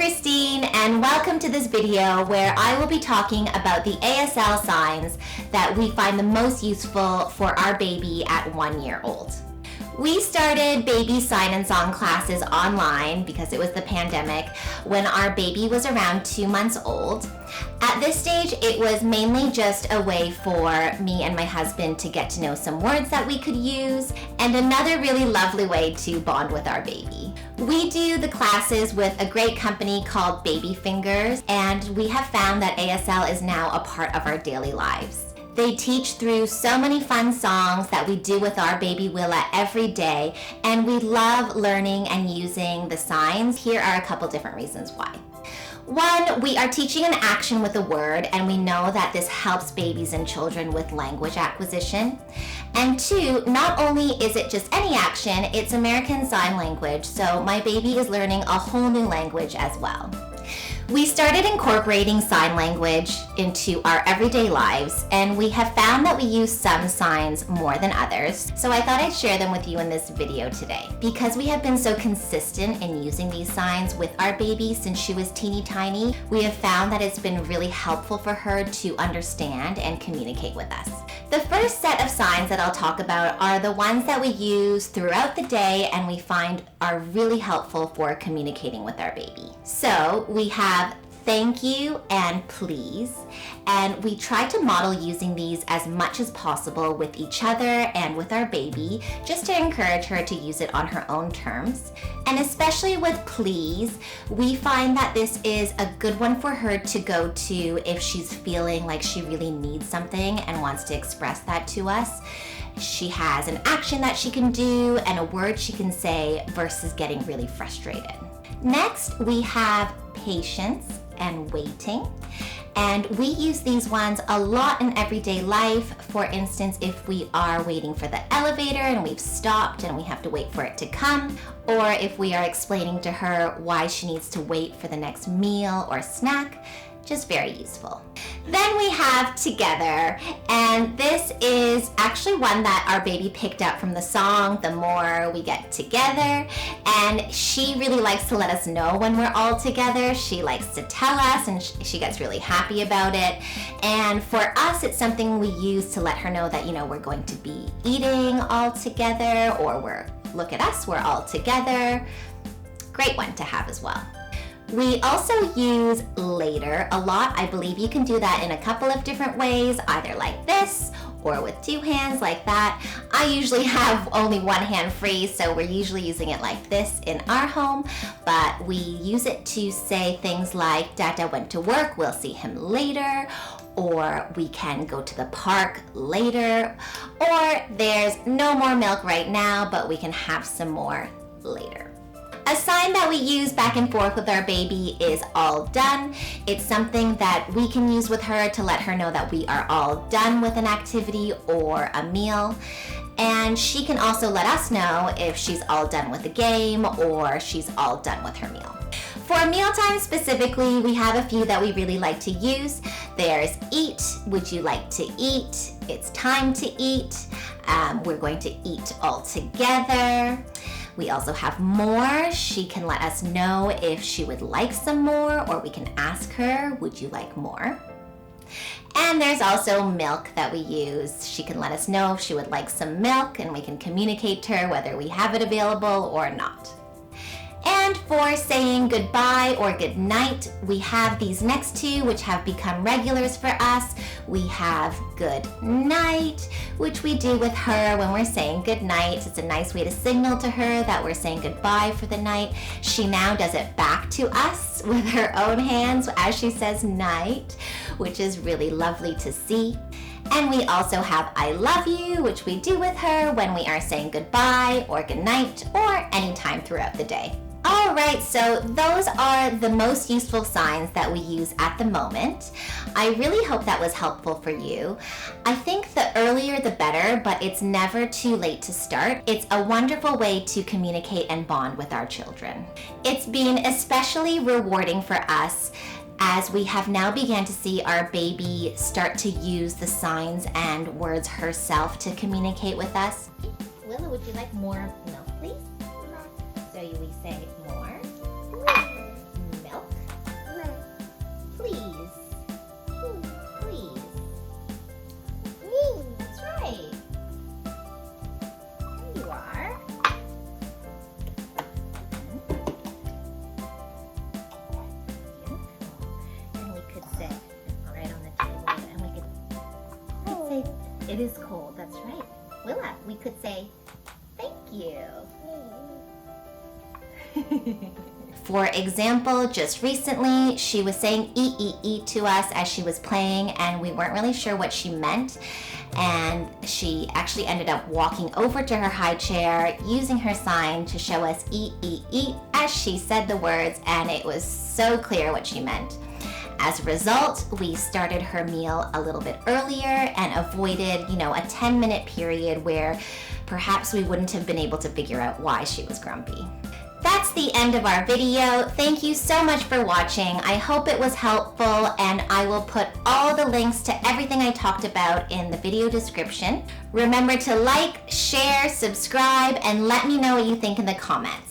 Christine, and welcome to this video where I will be talking about the ASL signs that we find the most useful for our baby at 1 year old. We started baby sign and song classes online because it was the pandemic when our baby was around 2 months old. At this stage, it was mainly just a way for me and my husband to get to know some words that we could use, and another really lovely way to bond with our baby. We do the classes with a great company called Baby Fingers, and we have found that ASL is now a part of our daily lives. They teach through so many fun songs that we do with our baby Willa every day, and we love learning and using the signs. Here are a couple different reasons why. One, we are teaching an action with a word, and we know that this helps babies and children with language acquisition. And two, not only is it just any action, it's American Sign Language, so my baby is learning a whole new language as well. We started incorporating sign language into our everyday lives, and we have found that we use some signs more than others. So I thought I'd share them with you in this video today. Because we have been so consistent in using these signs with our baby since she was teeny tiny, we have found that it's been really helpful for her to understand and communicate with us. The first set of signs that I'll talk about are the ones that we use throughout the day and we find are really helpful for communicating with our baby. So we have thank you and please, and we try to model using these as much as possible with each other and with our baby, just to encourage her to use it on her own terms. And especially with please, we find that this is a good one for her to go to if she's feeling like she really needs something and wants to express that to us. She has an action that she can do and a word she can say versus getting really frustrated. Next, we have patience and waiting. And we use these ones a lot in everyday life. For instance, if we are waiting for the elevator and we've stopped and we have to wait for it to come, or if we are explaining to her why she needs to wait for the next meal or snack, just very useful. Then we have together, and this is actually one that our baby picked up from the song The More We Get Together, and she really likes to let us know when we're all together. She likes to tell us, and she gets really happy about it. And for us, it's something we use to let her know that, we're going to be eating all together, or look at us, we're all together. Great one to have as well. We also use later a lot. I believe you can do that in a couple of different ways, either like this or with 2 hands like that. I usually have only 1 hand free, so we're usually using it like this in our home, but we use it to say things like Dada went to work, we'll see him later, or we can go to the park later, or there's no more milk right now, but we can have some more later. A sign that we use back and forth with our baby is all done. It's something that we can use with her to let her know that we are all done with an activity or a meal. And she can also let us know if she's all done with the game or she's all done with her meal. For mealtime specifically, we have a few that we really like to use. There's eat, would you like to eat? It's time to eat. We're going to eat all together. We also have more. She can let us know if she would like some more, or we can ask her, would you like more? And there's also milk that we use. She can let us know if she would like some milk, and we can communicate to her whether we have it available or not. And for saying goodbye or good night, we have these next 2 which have become regulars for us. We have good night, which we do with her when we're saying good night. It's a nice way to signal to her that we're saying goodbye for the night. She now does it back to us with her own hands as she says night, which is really lovely to see. And we also have I love you, which we do with her when we are saying goodbye or good night or anytime throughout the day. All right, so those are the most useful signs that we use at the moment. I really hope that was helpful for you. I think the earlier the better, but it's never too late to start. It's a wonderful way to communicate and bond with our children. It's been especially rewarding for us as we have now began to see our baby start to use the signs and words herself to communicate with us. Willa, would you like more milk, please? So we say more milk. please. Please. That's right. There you are. And we could sit right on the table, and we could say, it is cold, that's right. Willa, we could say, thank you. For example, just recently, she was saying eat, eat, eat to us as she was playing, and we weren't really sure what she meant. And she actually ended up walking over to her high chair, using her sign to show us eat, eat, eat as she said the words, and it was so clear what she meant. As a result, we started her meal a little bit earlier and avoided, a 10-minute period where perhaps we wouldn't have been able to figure out why she was grumpy. That's the end of our video. Thank you so much for watching. I hope it was helpful, and I will put all the links to everything I talked about in the video description. Remember to like, share, subscribe, and let me know what you think in the comments.